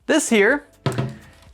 This here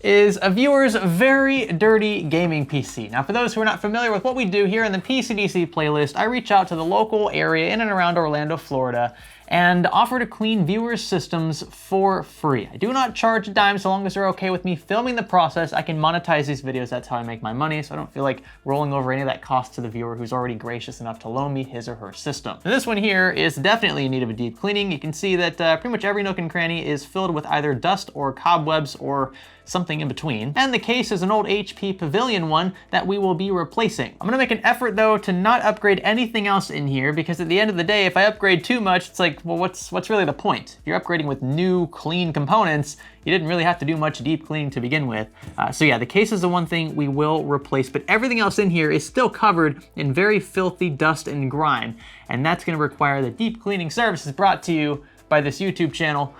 is a viewer's very dirty gaming PC. Now, for those who are not familiar with what we do here in the Pcdc playlist, I reach out to the local area in and around Orlando, Florida, and offer to clean viewers' systems for free. I do not charge a dime so long as they're okay with me filming the process. I can monetize these videos, that's how I make my money, so I don't feel like rolling over any of that cost to the viewer who's already gracious enough to loan me his or her system. Now, this one here is definitely in need of a deep cleaning. You can see that pretty much every nook and cranny is filled with either dust or cobwebs or something in between. And the case is an old HP Pavilion one that we will be replacing. I'm gonna make an effort though to not upgrade anything else in here, because at the end of the day, if I upgrade too much, it's like, well, what's really the point? If you're upgrading with new, clean components, you didn't really have to do much deep cleaning to begin with. So yeah, the case is the one thing we will replace, but everything else in here is still covered in very filthy dust and grime, and that's gonna require the deep cleaning services brought to you by this YouTube channel.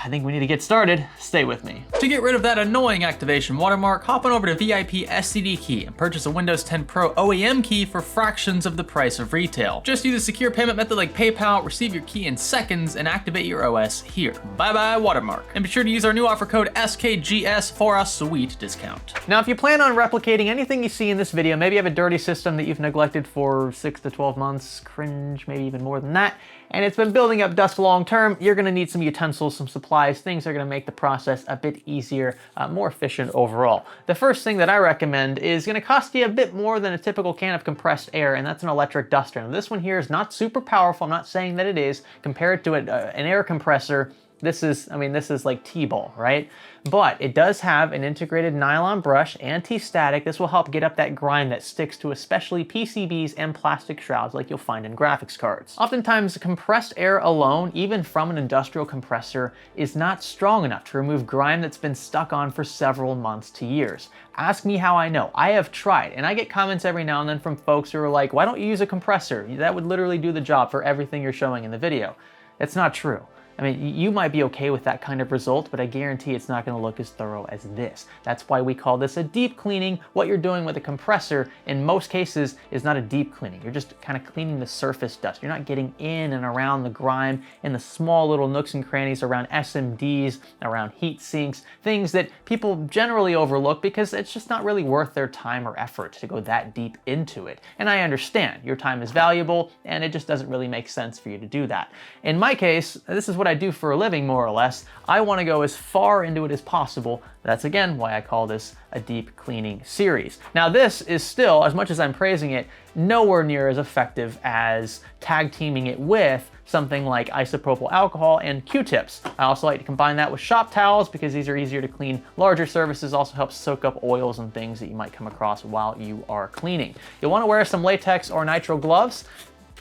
I think we need to get started. Stay with me. To get rid of that annoying activation watermark, hop on over to VIP SCD Key and purchase a Windows 10 Pro OEM key for fractions of the price of retail. Just use a secure payment method like PayPal, receive your key in seconds, and activate your OS here. Bye-bye watermark. And be sure to use our new offer code SKGS for a sweet discount. Now, if you plan on replicating anything you see in this video, maybe you have a dirty system that you've neglected for 6 to 12 months, cringe, maybe even more than that, and it's been building up dust long term, you're gonna need some utensils, some supplies, things that are gonna make the process a bit easier, more efficient overall. The first thing that I recommend is gonna cost you a bit more than a typical can of compressed air, and that's an electric duster. Now, this one here is not super powerful, I'm not saying that it is. Compared to an air compressor, this is like T-ball, right? But it does have an integrated nylon brush, anti-static. This will help get up that grime that sticks to especially PCBs and plastic shrouds like you'll find in graphics cards. Oftentimes, compressed air alone, even from an industrial compressor, is not strong enough to remove grime that's been stuck on for several months to years. Ask me how I know. I have tried, and I get comments every now and then from folks who are like, why don't you use a compressor? That would literally do the job for everything you're showing in the video. It's not true. I mean, you might be okay with that kind of result, but I guarantee it's not gonna look as thorough as this. That's why we call this a deep cleaning. What you're doing with a compressor, in most cases, is not a deep cleaning. You're just kind of cleaning the surface dust. You're not getting in and around the grime in the small little nooks and crannies around SMDs, around heat sinks, things that people generally overlook because it's just not really worth their time or effort to go that deep into it. And I understand, your time is valuable, and it just doesn't really make sense for you to do that. In my case, this is what I do for a living, more or less. I want to go as far into it as possible. That's again why I call this a deep cleaning series. Now, this is still, as much as I'm praising it, nowhere near as effective as tag teaming it with something like isopropyl alcohol and Q-tips. I also like to combine that with shop towels because these are easier to clean. Larger surfaces also help soak up oils and things that you might come across while you are cleaning. You'll want to wear some latex or nitrile gloves,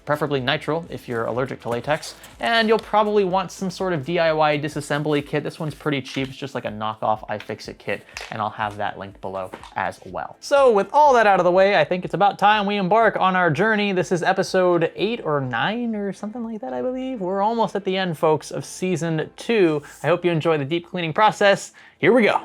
preferably nitrile if you're allergic to latex, and you'll probably want some sort of DIY disassembly kit. This one's pretty cheap, it's just like a knockoff iFixit kit, and I'll have that linked below as well. So with all that out of the way, I think it's about time we embark on our journey. This is episode 8 or 9 or something like that, I believe. We're almost at the end, folks, of season 2. I hope you enjoy the deep cleaning process. Here we go.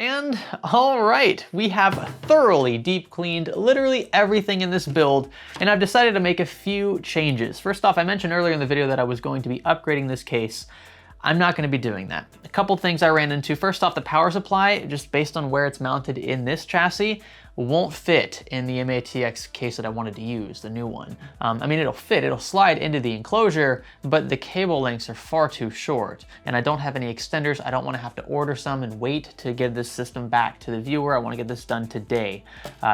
And all right, we have thoroughly deep cleaned literally everything in this build, and I've decided to make a few changes. First off, I mentioned earlier in the video that I was going to be upgrading this case. I'm not gonna be doing that. A couple things I ran into. First off, the power supply, just based on where it's mounted in this chassis, won't fit in the MATX case that I wanted to use, the new one. I mean, it'll fit, it'll slide into the enclosure, but the cable lengths are far too short, and I don't have any extenders. I don't wanna have to order some and wait to get this system back to the viewer. I wanna get this done today.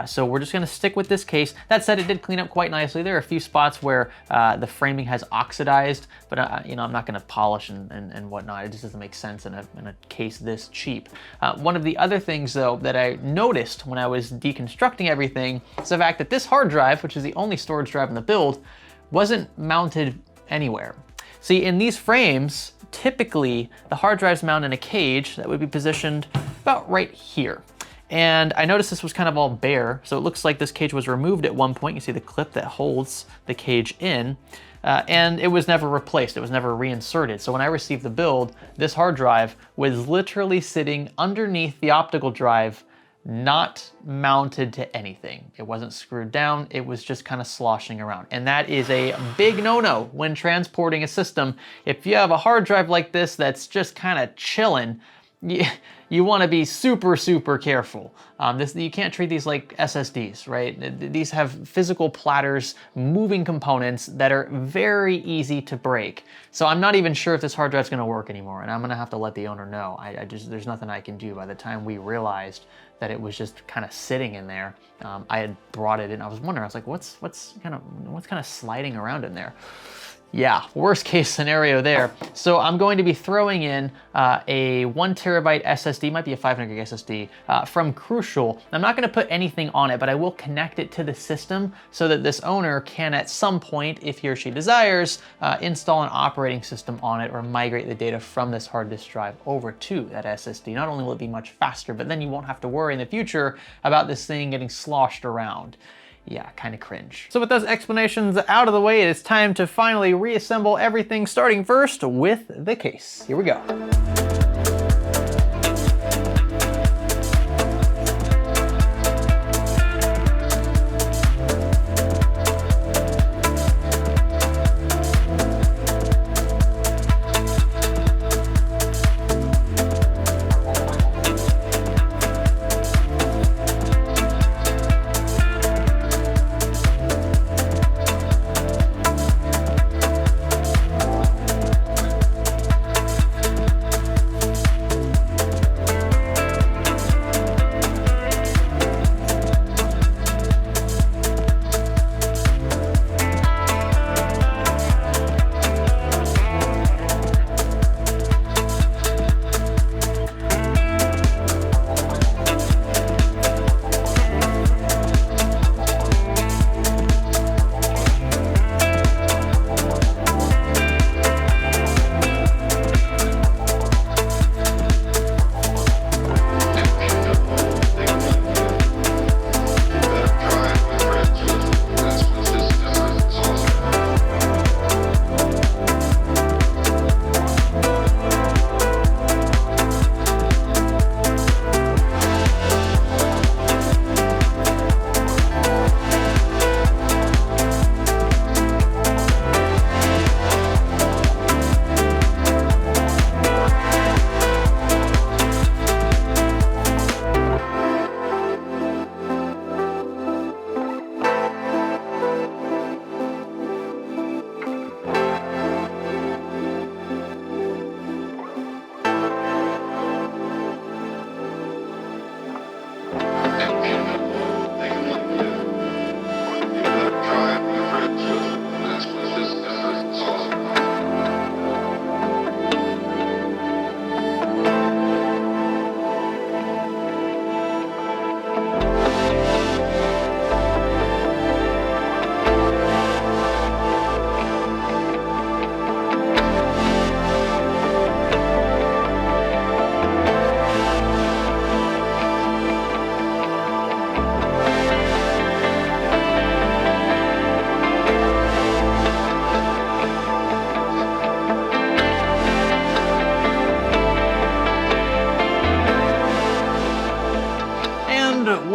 So we're just gonna stick with this case. That said, it did clean up quite nicely. There are a few spots where the framing has oxidized, but you know, I'm not gonna polish and whatnot. It just doesn't make sense in a case this cheap. One of the other things though that I noticed when I was deconstructing everything is the fact that this hard drive, which is the only storage drive in the build, wasn't mounted anywhere. See, in these frames, typically the hard drive's mounted in a cage that would be positioned about right here. And I noticed this was kind of all bare, so it looks like this cage was removed at one point. You see the clip that holds the cage in, and it was never replaced. It was never reinserted. So when I received the build, this hard drive was literally sitting underneath the optical drive, not mounted to anything. It wasn't screwed down. It was just kind of sloshing around. And that is a big no-no when transporting a system. If you have a hard drive like this that's just kind of chilling, you want to be super, super careful. You can't treat these like SSDs, right? These have physical platters, moving components that are very easy to break. So I'm not even sure if this hard drive's gonna work anymore, and I'm gonna have to let the owner know. There's nothing I can do. By the time we realized that it was just kind of sitting in there, I had brought it in. I was wondering, I was like, what's kind of sliding around in there? Yeah, worst case scenario there. So I'm going to be throwing in a 1 terabyte SSD, might be a 500 gig SSD from Crucial. I'm not gonna put anything on it, but I will connect it to the system so that this owner can at some point, if he or she desires, install an operating system on it or migrate the data from this hard disk drive over to that SSD. Not only will it be much faster, but then you won't have to worry in the future about this thing getting sloshed around. Yeah, kind of cringe. So with those explanations out of the way, it is time to finally reassemble everything, starting first with the case. Here we go.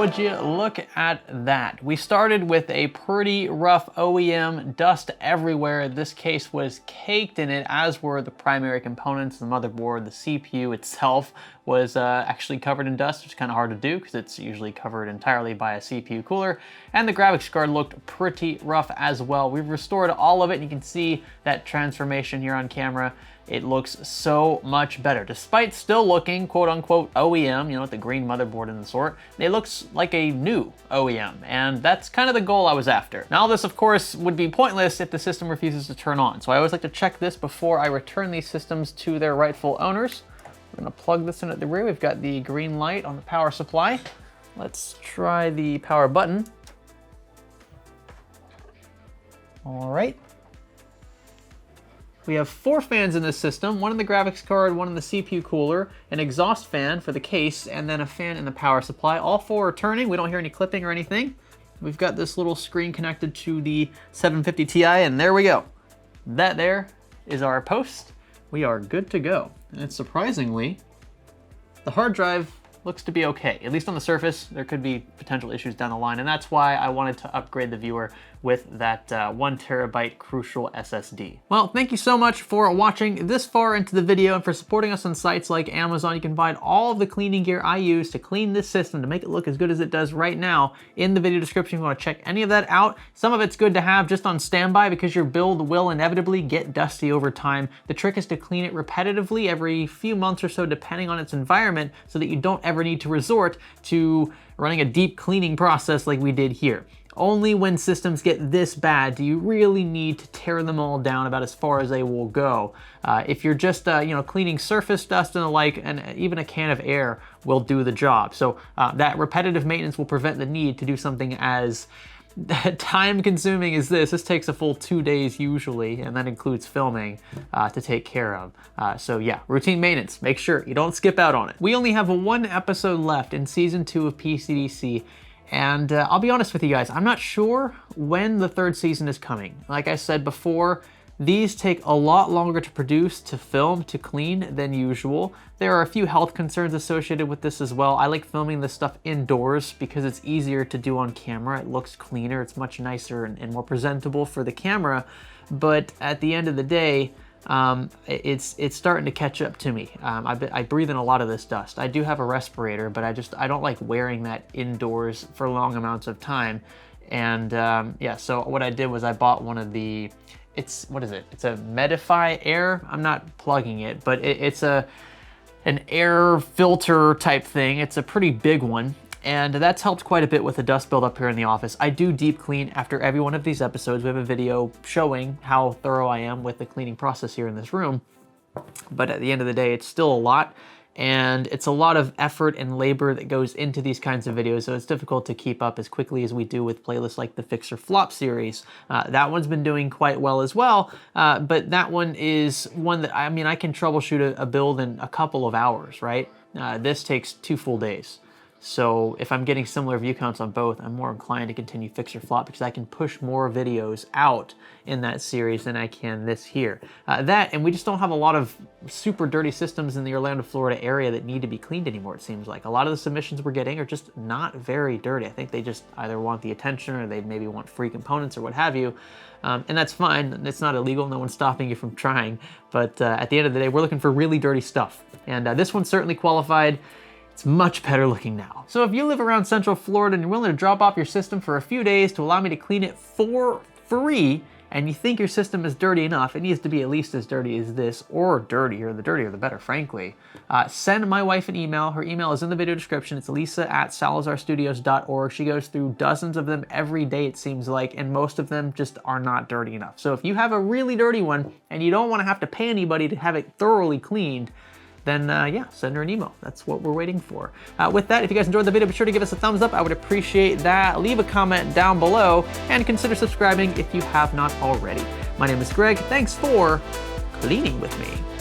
would you look at that? We started with a pretty rough OEM, dust everywhere. This case was caked in it, as were the primary components, the motherboard, the CPU itself was actually covered in dust, which is kind of hard to do because it's usually covered entirely by a CPU cooler. And the graphics card looked pretty rough as well. We've restored all of it, and you can see that transformation here on camera. It looks so much better. Despite still looking quote unquote OEM, you know, with the green motherboard and the sort, it looks like a new OEM, and that's kind of the goal I was after. Now this of course would be pointless if the system refuses to turn on, so I always like to check this before I return these systems to their rightful owners. We're gonna plug this in at the rear. We've got the green light on the power supply. Let's try the power button. All right. We have 4 fans in this system, one in the graphics card, one in the CPU cooler, an exhaust fan for the case, and then a fan in the power supply. All 4 are turning. We don't hear any clipping or anything. We've got this little screen connected to the 750 Ti, and there we go. That there is our post. We are good to go. And surprisingly, the hard drive looks to be okay. At least on the surface, there could be potential issues down the line, and that's why I wanted to upgrade the viewer with that 1 terabyte Crucial SSD. Well, thank you so much for watching this far into the video and for supporting us on sites like Amazon. You can find all of the cleaning gear I use to clean this system to make it look as good as it does right now in the video description if you want to check any of that out. Some of it's good to have just on standby because your build will inevitably get dusty over time. The trick is to clean it repetitively every few months or so depending on its environment so that you don't ever need to resort to running a deep cleaning process like we did here. Only when systems get this bad do you really need to tear them all down about as far as they will go. If you're just cleaning surface dust and the like, and even a can of air will do the job. So that repetitive maintenance will prevent the need to do something as time consuming as this. This takes a full 2 days usually, and that includes filming to take care of. So yeah, routine maintenance. Make sure you don't skip out on it. We only have 1 episode left in season 2 of Pcdc. And I'll be honest with you guys, I'm not sure when the 3rd season is coming. Like I said before, these take a lot longer to produce, to film, to clean than usual. There are a few health concerns associated with this as well. I like filming this stuff indoors because it's easier to do on camera. It looks cleaner, it's much nicer and more presentable for the camera. But at the end of the day, it's starting to catch up to me. I breathe in a lot of this dust. I do have a respirator, but I don't like wearing that indoors for long amounts of time. And yeah, so what I did was I bought one of the, what is it? It's a Medify Air. I'm not plugging it, but it's an air filter type thing. It's a pretty big one. And that's helped quite a bit with the dust buildup here in the office. I do deep clean after every one of these episodes. We have a video showing how thorough I am with the cleaning process here in this room. But at the end of the day, it's still a lot. And it's a lot of effort and labor that goes into these kinds of videos, so it's difficult to keep up as quickly as we do with playlists like the Fix or Flop series. That one's been doing quite well as well, but that one is one that, I mean, I can troubleshoot a build in a couple of hours, right? This takes 2 full days. So if I'm getting similar view counts on both, I'm more inclined to continue Fix or Flop because I can push more videos out in that series than I can this here. And we just don't have a lot of super dirty systems in the Orlando, Florida area that need to be cleaned anymore, it seems like. A lot of the submissions we're getting are just not very dirty. I think they just either want the attention or they maybe want free components or what have you. And that's fine, it's not illegal, no one's stopping you from trying. But at the end of the day, we're looking for really dirty stuff. And this one certainly qualified. It's much better looking now. So if you live around Central Florida and you're willing to drop off your system for a few days to allow me to clean it for free, and you think your system is dirty enough, it needs to be at least as dirty as this, or dirtier, the dirtier the better, frankly, send my wife an email. Her email is in the video description. It's lisa@salazarstudios.org. She goes through dozens of them every day, it seems like, and most of them just are not dirty enough. So if you have a really dirty one and you don't want to have to pay anybody to have it thoroughly cleaned, then yeah, send her an email. That's what we're waiting for. With that, if you guys enjoyed the video, be sure to give us a thumbs up. I would appreciate that. Leave a comment down below and consider subscribing if you have not already. My name is Greg. Thanks for cleaning with me.